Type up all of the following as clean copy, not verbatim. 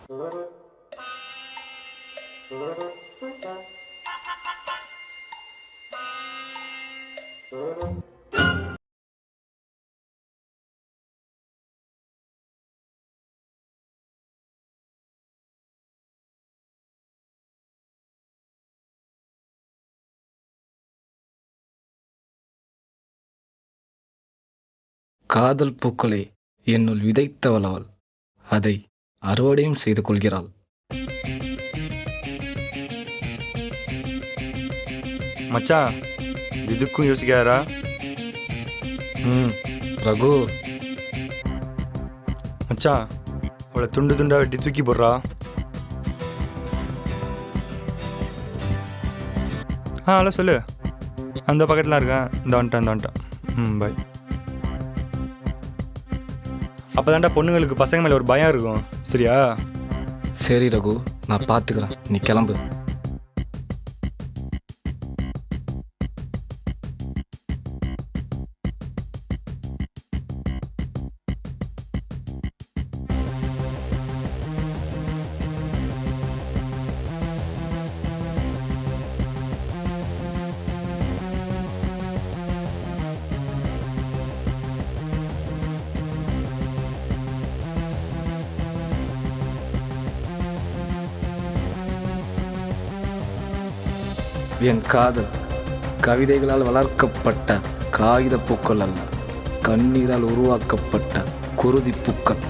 காதல் பூக்களை என்னுள் விதைத்தவள் அவள், அதை அறுவடையும் செய்து கொள்கிறாள். மச்சான், இதுக்கும் யோசிக்காரா? ரகு, மச்சான், அவளை துண்டு துண்டா வெட்டி தூக்கி போடுறா. ஹலோ சொல்லு. அந்த பக்கத்தில் இருக்கேன். இந்த வந்துட்டேன். பாய். அப்போ தாண்டா பொண்ணுங்களுக்கு பசங்க மேலே ஒரு பயம் இருக்கும். சரியா? சரி ரகு, நான் பார்த்துக்கிறேன், நீ கிளம்பு. என் காதல் கவிதைகளால் வளர்க்கப்பட்ட காகித பூக்கள் அல்ல, கண்ணீரால் உருவாக்கப்பட்ட குருதி பூக்கள்.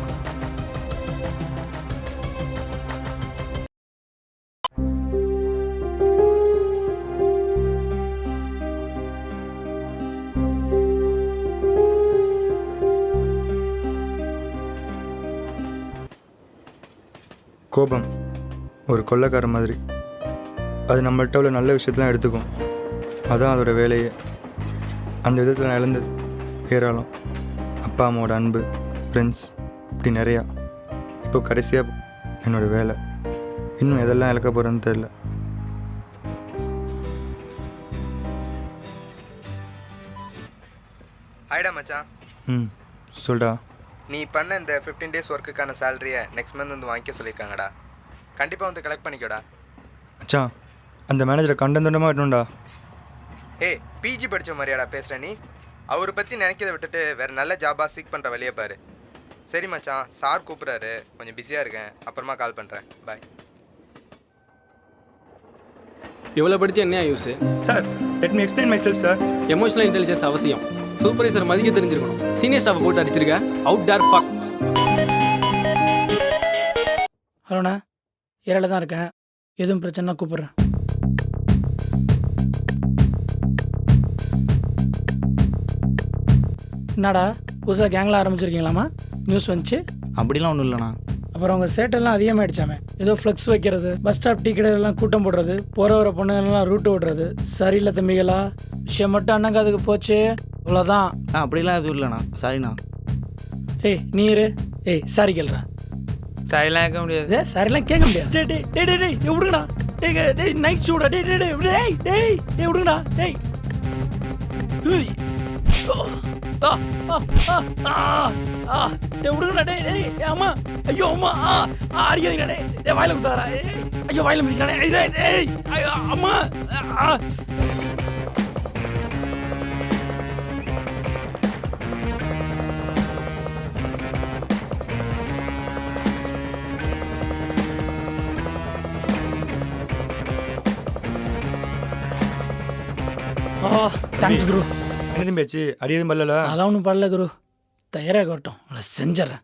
கோபம் ஒரு கொள்ளைக்கார மாதிரி. அது நம்மள்கிட்ட உள்ள நல்ல விஷயத்தெலாம் எடுத்துக்கும். அதான் அதோட வேலையே. அந்த விதத்தில் நான் இழந்தது ஏராளம். அப்பா அம்மாவோட அன்பு, ஃப்ரெண்ட்ஸ், இப்படி நிறையா. இப்போ கடைசியாக என்னோடய வேலை. இன்னும் எதெல்லாம் இழக்க போகிறேன்னு தெரில. ஹாய்டா மச்சான். சொல்டா. நீ பண்ண இந்த 15 days ஒர்க்குக்கான சேலரியை நெக்ஸ்ட் மந்த் வந்து வாங்கிக்க சொல்லியிருக்காங்கடா. கண்டிப்பாக வந்து கலெக்ட் பண்ணிக்கோடா. மச்சான், அந்த மேனேஜரை கண்டந்தண்டமாக வரணும்டா. ஏய், பிஜி படித்த மாதிரியாடா பேசுகிற நீ? அவரை பற்றி நினைக்கிறத விட்டுட்டு வேறு நல்ல ஜாபாக சீக் பண்ணுற வழியை பாரு. சரி மச்சான், சார் கூப்பிட்றாரு, கொஞ்சம் பிஸியாக இருக்கேன், அப்புறமா கால் பண்ணுறேன். பாய். இவ்வளோ படித்து என்ன use? Sir, let me explain myself sir. Emotional intelligence அவசியம். சூப்பர்வைசர் மதிக்க தெரிஞ்சிருக்கணும். சீனியர் ஸ்டாஃபை போட்டு அடிச்சிருக்க. Out there fuck. ஹலோண்ணா, ஏரியாவில் தான் இருக்கேன். எதுவும் பிரச்சனைனா கூப்பிட்றேன். என்னடா புதுசாக கேங்கில் ஆரம்பிச்சிருக்கீங்களாமா? நியூஸ் வந்துச்சு. அப்படிலாம் ஒன்றும் இல்லைண்ணா. அப்புறம் உங்கள் சேட்டெல்லாம் அதிகமாகிடுச்சாமே. ஏதோ ஃப்ளெக்ஸ் வைக்கிறது, பஸ் ஸ்டாப் டீ கடையிலலாம் கூட்டம் போடுறது, போகிற வர பொண்ணுங்கள்லாம் ரூட்டு விடுறது. சரியில்லை தம்பிகளா, விஷயம் மட்டும் அண்ணங்க அதுக்கு போச்சு, அவ்வளோதான். அப்படிலாம் எதுவும் இல்லைண்ணா. சாரிண்ணா. ஏய் நீரு, ஏய் சாரி கேள்றா. சாரிலாம் கேட்க முடியாது. சாரிலாம் கேட்க முடியாது. டே டே டே டே டே விடுங்கண்ணா. டேய் நைட் ஷூடா. டே டே டே டேய் டேய் டேய் விடுங்கண்ணா. டேய் விடுங்கண்ணா. டேய் டேய் அம்மா, ஐயோ அம்மா, அடிக்காதீங்கண்ணா. டேய் வாயில குத்தாரா. ஐயோ வாயில முடிக்கண்ணா. டேய் ஐயோ அம்மா. தேங்க்ஸ் குரு. என்ன பேச்சு? அடி எதுவும் பண்ணல? அதெல்லாம் ஒன்றும் பண்ணல குரு. தயாராக வரட்டும், உங்களை செஞ்சிடறேன்.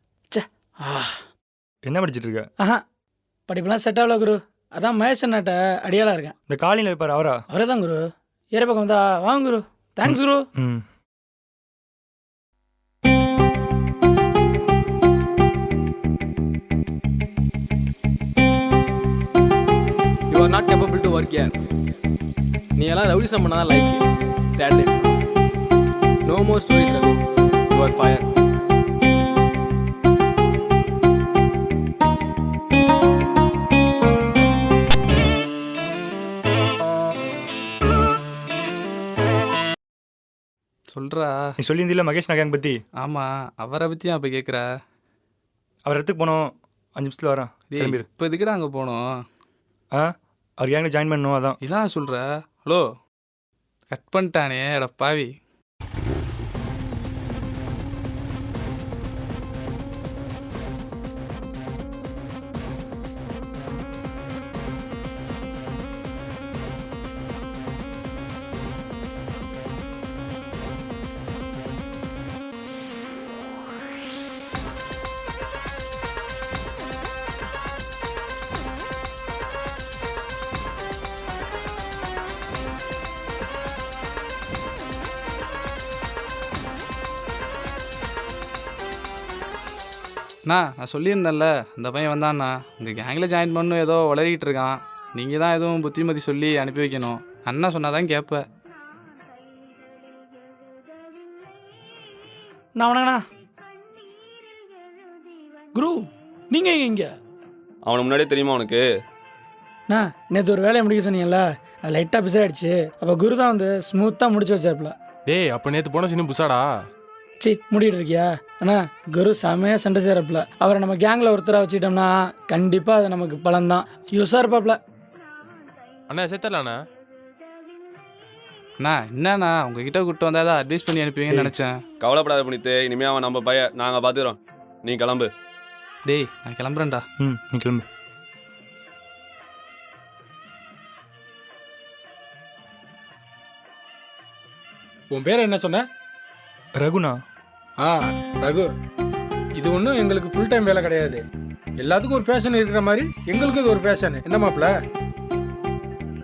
என்ன படிச்சுட்டு இருக்க? ஆஹா, படிப்பெல்லாம் செட் ஆகல குரு. அதான் மகேஷ் அண்ணாட்ட அடியாளாக இருக்கேன். இந்த காலையில் இருப்பார் அவரா? அவரே தான் குரு. ஏற பக்கம் வந்தா வாங்க குரு. தேங்க்ஸ் குரு. You are not capable to work here. நீ எல்லாம் ரவுடிசம் பண்ணாதான் like. That's it. No more stories, Raghu. You are fired. சொல்கிறா. நீ சொல்லியிருந்தில்ல மகேஷ் நகைங் பற்றி? ஆமாம், அவரை பற்றி அப்போ கேட்குற. அவர் இடத்துக்கு போனோம். 5 நிமிஷத்தில் வரேன், டேய் கிளம்பிடு. இப்போ எதுக்குடா அங்கே போனோம்? ஆ அவர் கேங்கில் ஜாயின் பண்ணணும், அதான். இதான் சொல்கிற. ஹலோ, கட் பண்ணிட்டானே எட பாவி. அண்ணா நான் சொல்லியிருந்தேன்ல, அந்த பையன் வந்தாண்ணா உங்கள் கேங்கில் ஜாயின் பண்ணணும் ஏதோ உளறிக்கிட்டு இருக்கான். நீங்கள் தான் எதுவும் புத்திமதி சொல்லி அனுப்பி வைக்கணும். அண்ணா சொன்னாதான் கேட்பேன். நான் வணங்கண்ணா. குரு நீங்கள் எங்கே இங்கே? அவனுக்கு முன்னாடியே தெரியுமா உனக்கு? அண்ணா நேற்று ஒரு வேலையை முடிக்க சொன்னீங்கல்ல, அது லைட்டாக பிஸி ஆகிடுச்சு. அப்போ குரு தான் வந்து ஸ்மூத்தாக முடிச்சு வச்சாப்புல. டேய் அப்போ நேற்று போன சின்ன புசாடா? சி மூடிட்டு இருக்கியா? அண்ணா குரு செமையாக சண்டை செய்கிறப்பில் அவரை நம்ம கேங்கில் ஒருத்தராக வச்சுக்கிட்டோம்னா கண்டிப்பாக அது நமக்கு பலன்தான். யூஸாக இருப்பாப்ல. அண்ணா சேர்த்தலாண்ணா. அண்ணா என்னண்ணா உங்ககிட்ட கூப்பிட்டு வந்தால் தான் அட்வைஸ் பண்ணி அனுப்புவீங்கன்னு நினச்சேன். கவலைப்படாத புனித்து, இனிமே அவன் நம்ம பையன், நாங்கள் பார்த்துக்கிறோம். நீ கிளம்பு. டேய் நான் கிளம்புறேன்டா. நீ கிளம்பு. உன் பேர் என்ன சொன்ன? ரகுணா. ஆ ரகு, இது ஒன்றும் எங்களுக்கு ஃபுல் டைம் வேலை கிடையாது. எல்லாத்துக்கும் ஒரு பேஷன் இருக்கிற மாதிரி எங்களுக்கும் இது ஒரு பேஷன். என்ன மாப்ள,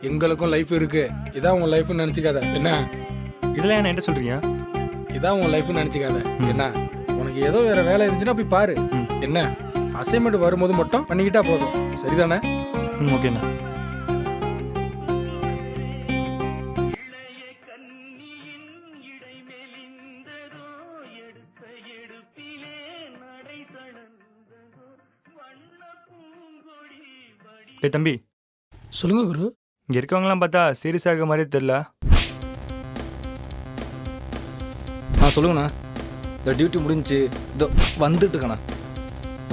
எங்களுக்கும் லைஃப் இருக்கு. இதான் உன் லைஃப்னு நினச்சிக்காத என்ன? இதெல்லாம் என்ன என்கிட்ட சொல்கிறீங்க? இதான் உன் லைஃப்னு நினச்சிக்காத என்ன? உனக்கு ஏதோ வேற வேலை இருந்துச்சுன்னா போய் பாரு. என்ன அசைன்மெண்ட் வரும்போது மட்டும் பண்ணிக்கிட்டா போதும், சரிதானே? ஓகேண்ணா. டேய் தம்பி, சொல்லுங்க குரு. இங்கே இருக்கவங்களாம் பார்த்தா சீரியஸாக இருக்க மாதிரியே தெரில. சொல்லுங்கண்ணா. இந்த டியூட்டி முடிஞ்சு இதோ வந்துட்டு இருக்கண்ணா.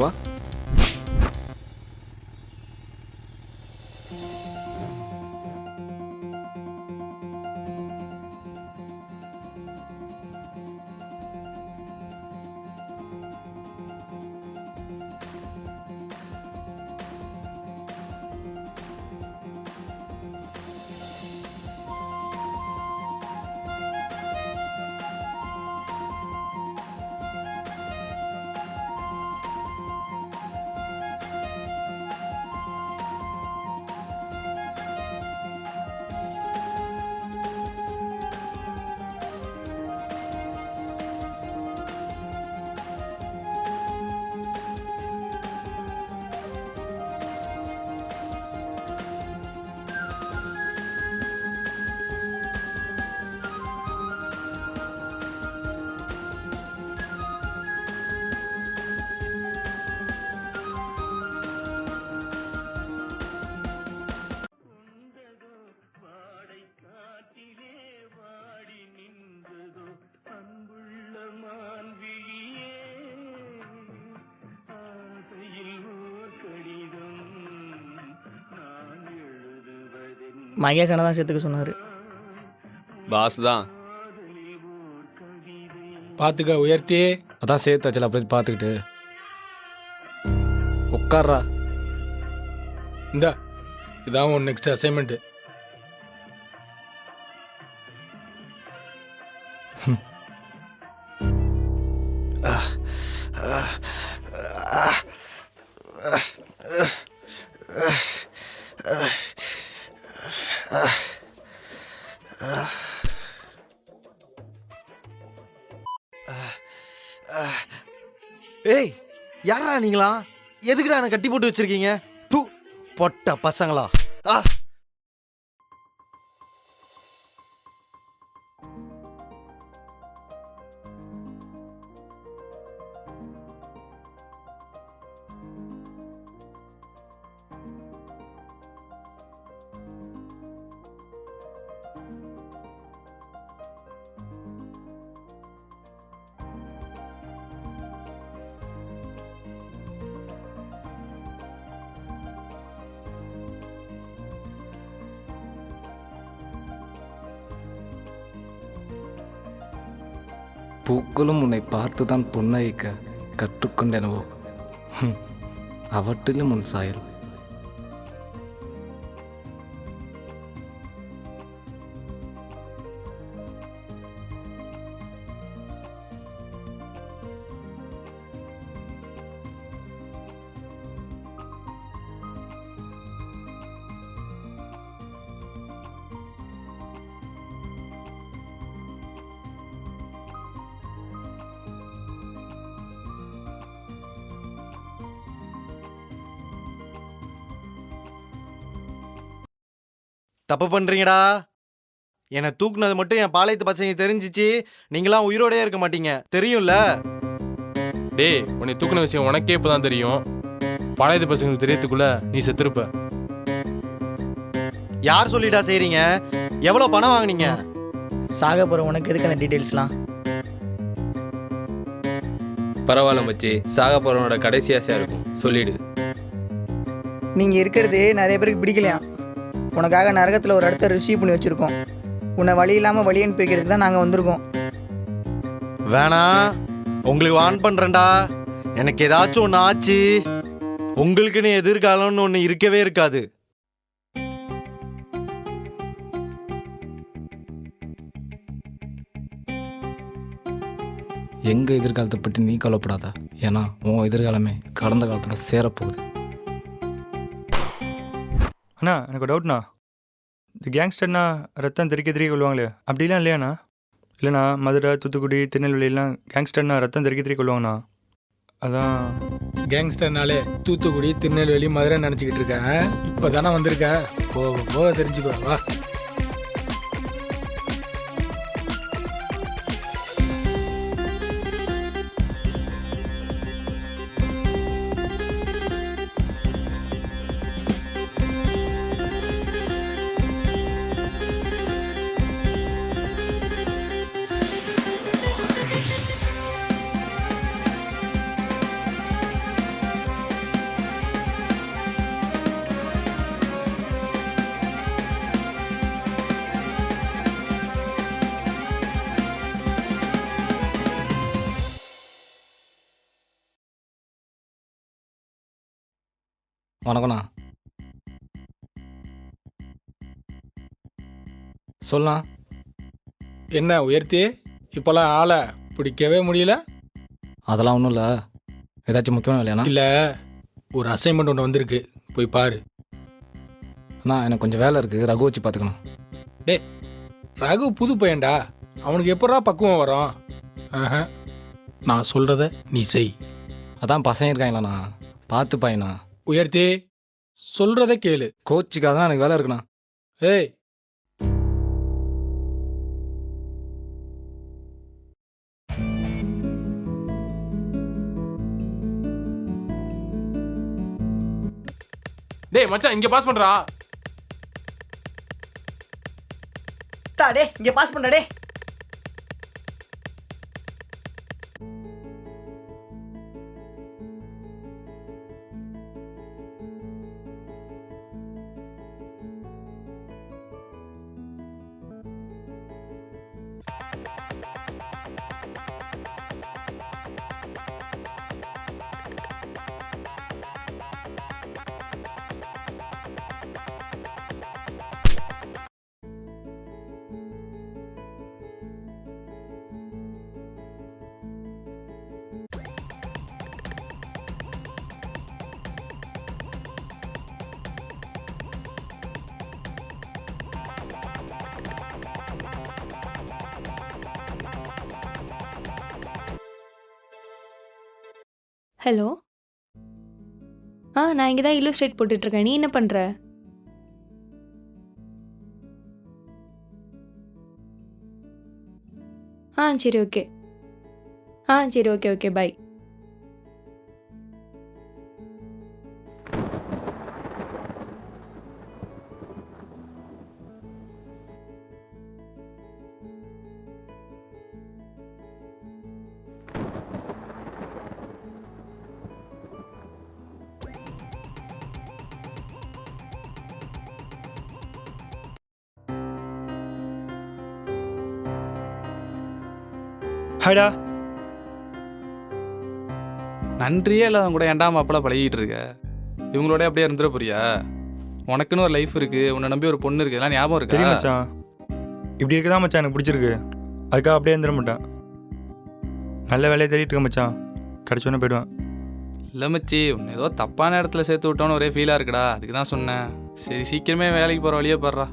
வா. மகேஷ் அண்ணா தான் சேர்த்துக்க சொன்னார். பாஸ் தான். பார்த்துக்க உயர்த்தி. அதான் சேர்த்து வச்சல, அப்படியே பார்த்துக்கிட்டு உட்கார்றா. இந்தா இதான் உன் நெக்ஸ்ட் அசைன்மெண்ட்டு. ஏய் யாரா நீங்களா? எதுக்குடா என்ன கட்டி போட்டு வச்சிருக்கீங்க? தூ பொட்ட பசங்களா! ஆ பூக்களும் உன்னை பார்த்துதான் புன்னகைக்க கற்றுக்கொண்டெனவோ அவற்றிலும் உன் சாயல். தப்பு பண்றீங்கடா. என்னை தூக்குனது மட்டும் என் பாளையத்து பசங்க தெரிஞ்சிச்சு, நீங்களாம் உயிரோடயே இருக்க மாட்டீங்க, தெரியும்ல? டேய் உன்னை தூக்குன விஷயம் உனக்கே இப்பதான் தெரியும். பழைய பசங்களுக்கு தெரியறதுக்குள்ள நீ செத்துருப்ப. யார் சொல்லிடா செய்றீங்க? எவ்வளவு பணம் வாங்குனீங்க? சாக போகிற உனக்கு எதுக்கு அந்த டீட்டெயில்ஸ்லாம்? பரவாயில்ல மச்சி, சாக போகிறவனோட கடைசி ஆசையாக இருக்கும், சொல்லிடு. நீங்கள் இருக்கிறது நிறைய பேருக்கு பிடிக்கலையா? உனக்காக நரகத்தில் ஒரு இடத்த ரிசீவ் பண்ணி வச்சுருக்கோம். உன்னை வழி இல்லாமல் வழி அனுப்பி வைக்கிறதுக்கு தான் நாங்கள் வந்திருக்கோம். வேணா, உங்களுக்கு வான் பண்றேன்டா. எனக்கு ஏதாச்சும் ஒன்று ஆச்சு, உங்களுக்குன்னு எதிர்காலம்னு ஒன்று இருக்கவே இருக்காது. எங்கள் எதிர்காலத்தை பற்றி நீ கவலைப்படாத. ஏன்னா உன் எதிர்காலமே கடந்த காலத்தில் சேரப்போகுது. அண்ணா எனக்கு டவுட்ண்ணா, இந்த கேங்ஸ்டர்னா ரத்தம் தெறிக்க தெறிக்க கொள்வாங்களே, அப்படிலாம் இல்லையாண்ணா? இல்லைண்ணா, மதுரை, தூத்துக்குடி, திருநெல்வேலிலாம் கேங்ஸ்டர்னா ரத்தம் தெறிக்க தெறிக்க கொள்வாங்கண்ணா. அதான் கேங்ஸ்டர்னாலே தூத்துக்குடி, திருநெல்வேலி, மதுரை நினச்சிக்கிட்டு இருக்கேன். இப்போ தானே வந்திருக்க, போக போக தெரிஞ்சுக்கோ, வா. வணக்கண்ணா. சொல்லலாம். என்ன உயர்த்தி, இப்போலாம் ஆளை பிடிக்கவே முடியல? அதெல்லாம் ஒன்றும் இல்லை. ஏதாச்சும் முக்கியமான இல்லையாண்ணா? இல்லை, ஒரு அசைன்மெண்ட் ஒன்று வந்திருக்கு, போய் பாரு. அண்ணா எனக்கு கொஞ்சம் வேலை இருக்குது, ரகு வச்சு பார்த்துக்கணும். டே, ரகு புது பையன்டா, அவனுக்கு எப்படா பக்குவம் வரும்? நான் சொல்கிறத நீ செய். அதான் பசங்க இருக்காங்களாண்ணா, பார்த்து பையனா. உயர்த்தி, சொல்கிறத கேளு. கோச்சுக்காக தான் எனக்கு வேலை இருக்குண்ணா. ஏய், டேய் மச்சான் இங்க பாஸ் பண்றா. டே இங்கே பாஸ் பண்ணடே. ஹலோ. நான் இங்கே தான் இல்லுஸ்ட்ரேட் போட்டுட்ருக்கேன். நீ என்ன பண்ணுற? சரி ஓகே. சரி ஓகே ஓகே பை. ஹாய்டா. நன்றியே இல்லாதவங்க கூட ஏன்டா மாப்பிள்ள பழகிட்டு இருக்க? இவங்களோட அப்படியே இருந்துட போறியா? உனக்குன்னு ஒரு லைஃப் இருக்கு, உன்னை நம்பி ஒரு பொண்ணு இருக்கு, எல்லாம் ஞாபகம் தெரியும் இருக்கா? மச்சான், இப்படி இருக்குதான் மச்சான் எனக்கு பிடிச்சிருக்கு. அதுக்காக அப்படியே இருந்துட மாட்டேன். நல்ல வேலையை தேடிட்டு இருக்கேன் மச்சான், கிடச்சோன்னே போயிடுவேன். இல்லை மச்சி, உன்னை ஏதோ தப்பான இடத்துல சேர்த்து விட்டோன்னு ஒரே ஃபீலாக இருக்குடா, அதுக்கு தான் சொன்னேன். சரி சீக்கிரமே வேலைக்கு போகிற வழியே போடுறா.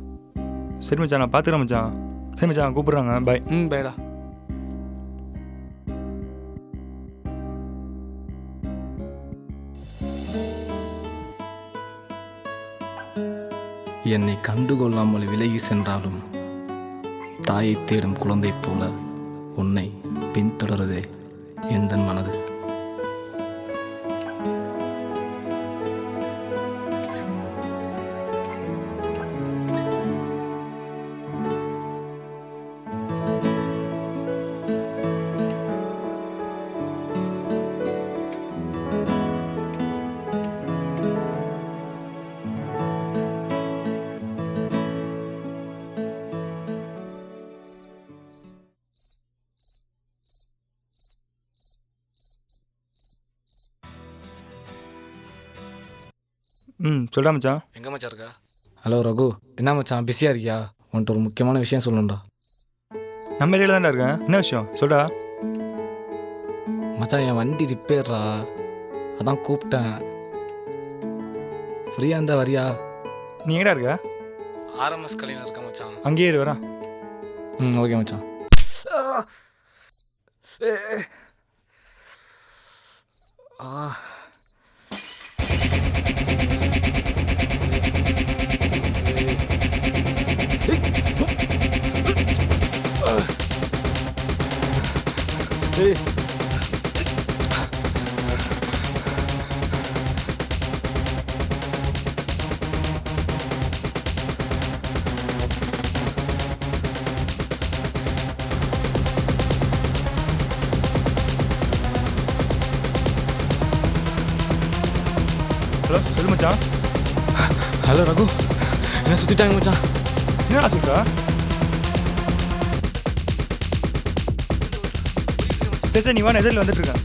சரி மச்சான், நான் பார்த்துக்கிறேன் மச்சான். சரி மச்சான், கூப்பிட்றாங்க, பாய். பைடா. என்னை கண்டுகொள்ளாமல் விலகி சென்றாலும் தாயை தேடும் குழந்தை போல உன்னை பின்தொடருதே எந்தன் மனது. சொல்கிறா மச்சான். எங்கே மச்சான் இருக்கா? ஹலோ ரகு, என்ன மச்சான் பிஸியாக இருக்கியா? உன்ட்டு ஒரு முக்கியமான விஷயம் சொல்லணும்டா. நம்ம ஏரியாவில் தான்டா இருக்கேன். என்ன விஷயம் சொல்கிறா? மச்சான் என் வண்டி ரிப்பேர்ரா, அதான் கூப்பிட்டேன். ஃப்ரீயாக இருந்தா வரியா? நீ எங்கடா இருக்க? ஆர்எம்எஸ் கல்யாணம் இருக்கா மச்சான். அங்கேயே இரு வரேன். ஓகே மச்சான். ஹலோ சொல்லு மச்சான். ஹலோ ரகு, என்ன சுற்றிட்டாங்க மச்சான். என்னடா சொல்கிறா? சரி சரி, நீ வா, நான் எதிரில் வந்துட்டு இருக்கேன்.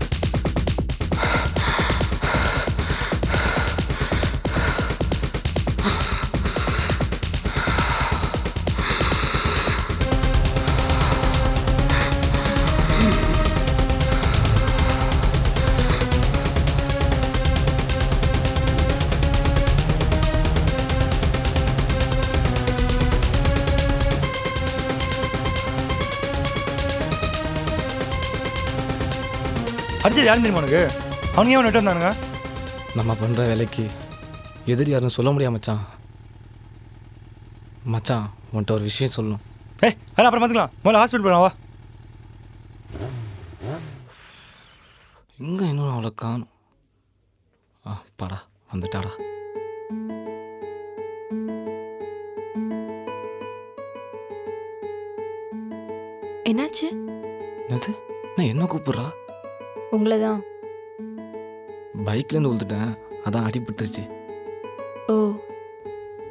அடிச்சது யாரும் தெரியுமா உனக்கு? அவங்க ஏன் நட்டு வந்தானுங்க? நம்ம பண்ணுற வேலைக்கு எதிரி யாருன்னு சொல்ல முடியாது மச்சான். மச்சான் உன்ட்ட ஒரு விஷயம் சொல்லணும். அதெல்லாம் அப்புறம் பார்த்துக்கலாம். முதல்ல ஹாஸ்பிட்டல் போகலாம் வா. எங்கே இன்னும் அவளை காணும். பாடா வந்துட்டாடா. என்னாச்சு? என்னது? நான் என்ன கூப்பிட்றா? உங்களை தான். பைக்லேருந்து விழுந்துட்டேன், அதான் அடிபட்டுருச்சு. ஓ,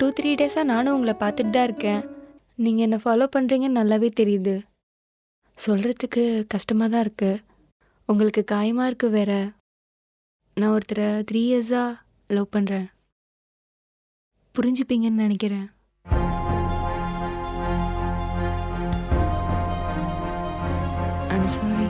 2-3 டேஸாக நானும் உங்களை பார்த்துட்டு தான் இருக்கேன். நீங்கள் என்னை ஃபாலோ பண்ணுறீங்கன்னு நல்லாவே தெரியுது. சொல்கிறதுக்கு கஷ்டமாக தான் இருக்குது. உங்களுக்கு காயமாக இருக்குது வேற. நான் ஒருத்தரை 3 இயர்ஸாக லவ் பண்ணுறேன். புரிஞ்சுப்பீங்கன்னு நினைக்கிறேன். I'm sorry.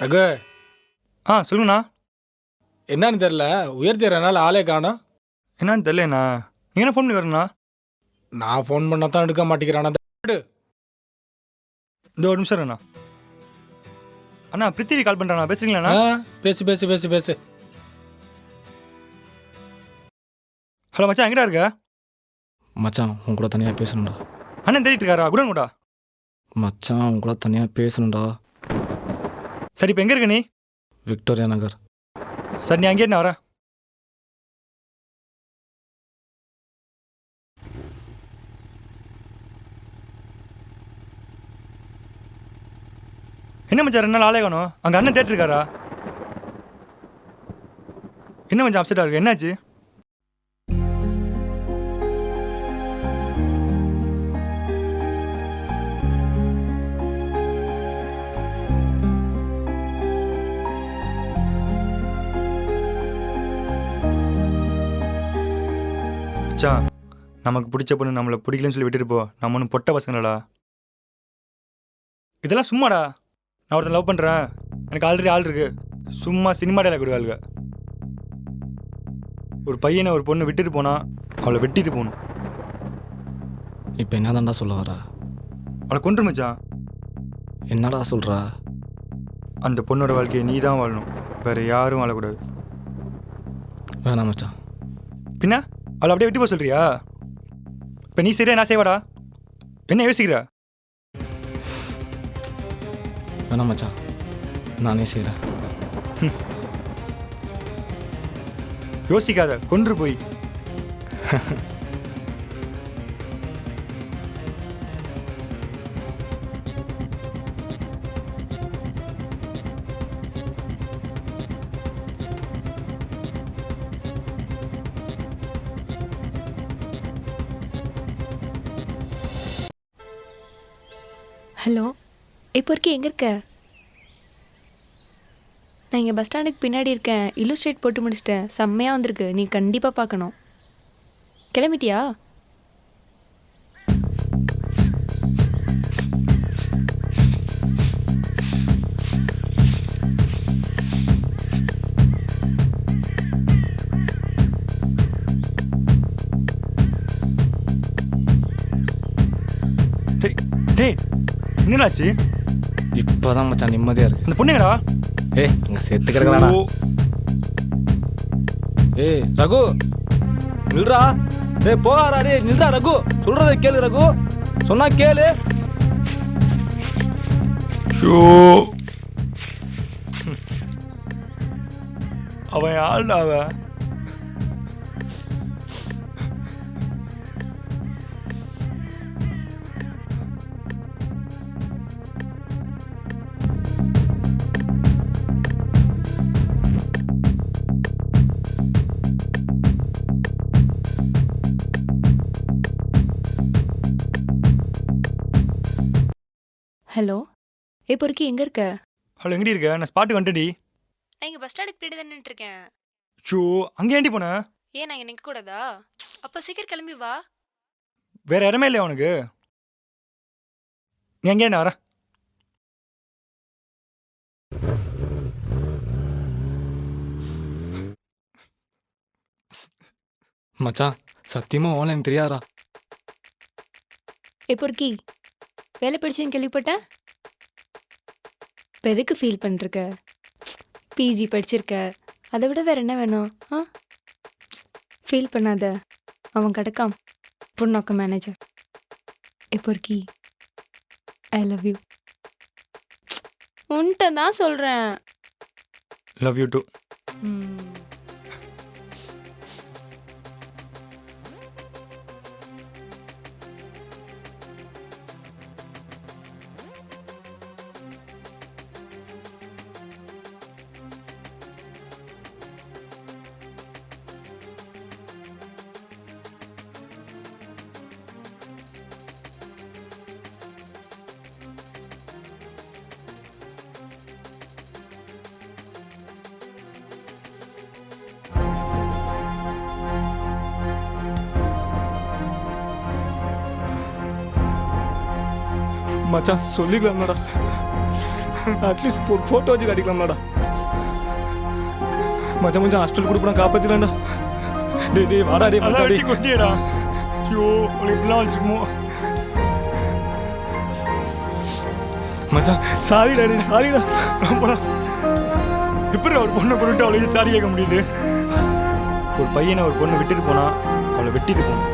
ரகு சொல்லுங்கண்ணா. என்னன்னு தெரில, உயர்த்திறனால ஆளே காணோம். என்னன்னு தெரியலண்ணா. நீங்கள் என்ன ஃபோன் பண்ணி வரணுண்ணா? நான் ஃபோன் பண்ணா தான் எடுக்க மாட்டேங்கிறான். இந்த ஒரு நிமிஷம் இருங்கண்ணா. அண்ணா பிருத்திவி கால் பண்ணுறாண்ணா, பேசுறீங்களாண்ணா? பேசு பேசு பேசு பேசு. ஹலோ மச்சான், எங்கடா இருக்க? மச்சான் உன் கூட தனியாக பேசணும்டா. அண்ணன் தேடிட்டு இருக்காரா? கூடா. மச்சான் உன் கூட தனியாக பேசணும்டா. சரி, இப்போ எங்கே இருக்க நீ? விக்டோரியா நகர். சரி, நீ அங்கேயே நான் வரேன். என்ன மச்சான் 2 நாள் ஆளே காணோம்? அங்கே அண்ணன் தேட்டர் இருக்காரா? என்ன மச்சான் அப்செட்டாக இருக்கு? என்னாச்சு? மச்சான், நமக்கு பிடிச்ச பொண்ணு நம்மளை பிடிக்கலன்னு சொல்லி விட்டுட்டு போ. நம்ம ஒன்றும் பொட்ட பசங்களடா. இதெல்லாம் சும்மாடா. நான் ஒருத்தன் லவ் பண்ணுறேன், எனக்கு ஆல்ரெடி ஆள் இருக்கு. சும்மா சினிமா டைலாக் கொடுக்காளுங்க. ஒரு பையனை ஒரு பொண்ணு விட்டுட்டு போனா அவளை வெட்டிட்டு போகணும். இப்போ என்னதான்டா சொல்ல வர? அவளை கொன்று மச்சான். என்னடா சொல்கிறா? அந்த பொண்ணோட வாழ்க்கையை நீ தான் வாழணும், வேற யாரும் வாழக்கூடாது. வேணாம் மச்சான். பின்ன அவளை அப்படியே விட்டு போக சொல்றியா? இப்போ நீ சரியா, நான் செய்வாடா. என்ன யோசிக்கிற? வேணாம் மச்சான், நானே செய்கிறேன். யோசிக்காத, கொன்று போய். ஹலோ, இப்போ இருக்கே, எங்கே இருக்க? நான் இங்கே பஸ் ஸ்டாண்டுக்கு பின்னாடி இருக்கேன். இல்லுஸ்ட்ரேட் போட்டு முடிச்சிட்டேன். செம்மையாக வந்திருக்கு, நீ கண்டிப்பாக பார்க்கணும். கிளம்பிட்டியா? டேய், என்னடாச்சு? இப்போதான் மச்சான் நிம்மதியாக இருக்கு. அந்த பொண்ணுங்கடா. அங்கே செத்து கிடக்கலாடா. ரகு நில்றா. போகாரா? நில்றா ரகு, சொல்றதை கேளு ரகு, சொன்னா கேளு. அவன் ஆள்டா. அவன் ஹலோ, இப்போ இருக்கே, எங்கே இருக்க? அவளை எங்கடி இருக்க? நான் ஸ்பாட்டுக்கு வந்துட்டடி. நான் இங்கே பஸ் ஸ்டாண்டுக்கு பின்னாடி தான் நின்றுட்டுருக்கேன். ஷோ, அங்கே ஏண்டி போன? ஏன் நான் இங்கே நிற்கக்கூடாதா? அப்போ சீக்கிரம் கிளம்பி வா. வேற இடமே இல்லையா உனக்கு? நீ எங்கே? நான் வரேன். மச்சான் சத்தியமாக ஆன்லைன் தெரியாதா? இப்போ இருக்கி வேலை படிச்சுன்னு கேள்விப்பட்டேன். இப்போ எதுக்கு ஃபீல் பண்ணிருக்க? பிஜி படிச்சிருக்க, அதை விட வேற என்ன வேணும்? ஃபீல் பண்ணாத, அவன் கிடக்காம் புண்ணாக்க மேனேஜர். இப்போ இருக்கி ஐ லவ் யூ. உன்கிட்ட தான் சொல்கிறேன். Love you too. மச்சான் சொல்லிக்கலாம்டா. அட்லீஸ்ட் ஒரு ஃபோட்டோ வச்சு காட்டிக்கலாம்டா மச்சான் மச்சான் ஹாஸ்பிட்டல் கூட போனால் காப்பாற்றிடலாம்டா. டேய் டேய் வாடா டேய் மச்சான் டேய் கொட்டியடா. ஐயோ உனக்கு இப்படிலாம் வச்சுக்குமோ மச்சான். சாரிடா டேய் சாரிடா. போடா. எப்படி ஒரு பொண்ணை கொண்டுட்டு அவளுக்கு சாரி கேட்க முடியுது? ஒரு பையனை ஒரு பொண்ணை விட்டுட்டு போனா அவளை வெட்டிட்டு போகணும்.